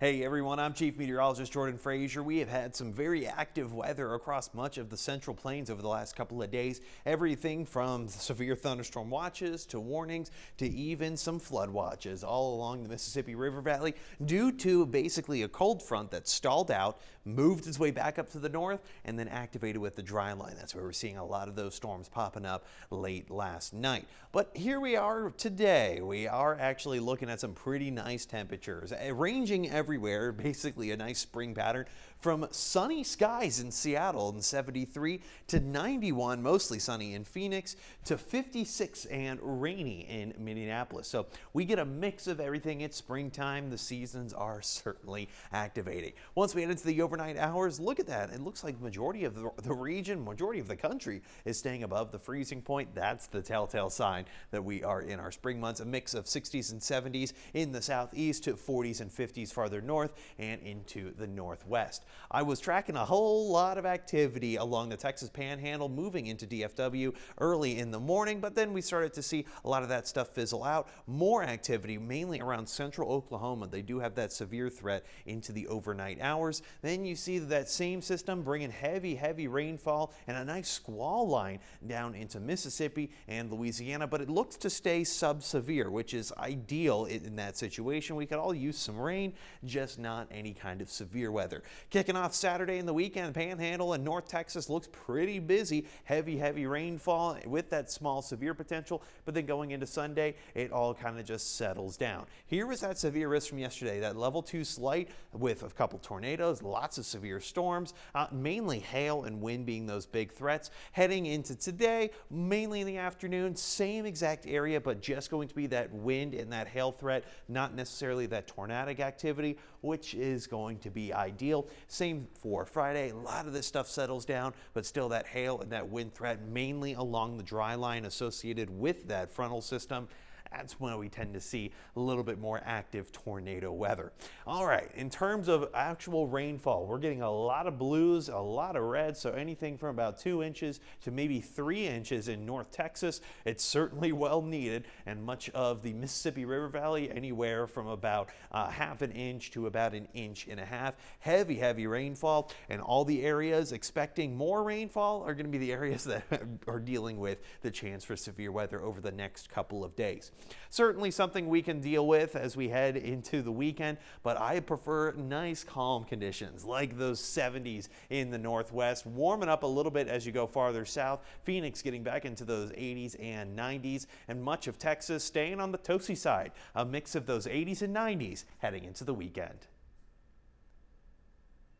Hey everyone, I'm Chief Meteorologist Jordan Frazier. We have had some very active weather across much of the Central Plains over the last couple of days. Everything from severe thunderstorm watches to warnings to even some flood watches all along the Mississippi River Valley due to basically a cold front that stalled out, moved its way back up to the north, and then activated with the dry line. That's where we're seeing a lot of those storms popping up late last night. But here we are today. We are actually looking at some pretty nice temperatures, ranging everywhere, basically a nice spring pattern from sunny skies in Seattle in 73 to 91, mostly sunny in Phoenix, to 56 and rainy in Minneapolis. So we get a mix of everything. It's springtime. The seasons are certainly activating. Once we head into the overnight hours, look at that. It looks like the majority of the region, majority of the country is staying above the freezing point. That's the telltale sign that we are in our spring months. A mix of 60s and 70s in the southeast to 40s and 50s farther north and into the northwest. I was tracking a whole lot of activity along the Texas Panhandle moving into DFW early in the morning, but then we started to see a lot of that stuff fizzle out. More activity mainly around central Oklahoma. They do have that severe threat into the overnight hours. Then you see that same system bringing heavy rainfall and a nice squall line down into Mississippi and Louisiana, but it looks to stay sub-severe, which is ideal in that situation. We could all use some rain, just not any kind of severe weather. Kicking off Saturday in the weekend, Panhandle and North Texas looks pretty busy. Heavy rainfall with that small severe potential, but then going into Sunday, it all kind of just settles down. Here was that severe risk from yesterday, that level 2 slight with a couple tornadoes, lots of severe storms, mainly hail and wind being those big threats. Heading into today, mainly in the afternoon, same exact area, but just going to be that wind and that hail threat, not necessarily that tornadic activity, which is going to be ideal. Same for Friday. A lot of this stuff settles down, but still that hail and that wind threat mainly along the dry line associated with that frontal system. That's when we tend to see a little bit more active tornado weather. All right, in terms of actual rainfall, we're getting a lot of blues, a lot of reds, so anything from about 2 inches to maybe 3 inches in North Texas. It's certainly well needed, and much of the Mississippi River Valley, anywhere from about half an inch to about 1.5 inches. Heavy rainfall, and all the areas expecting more rainfall are going to be the areas that are dealing with the chance for severe weather over the next couple of days. Certainly something we can deal with as we head into the weekend, but I prefer nice calm conditions like those 70s in the northwest, warming up a little bit as you go farther south. Phoenix getting back into those 80s and 90s, and much of Texas staying on the toasty side. A mix of those 80s and 90s heading into the weekend.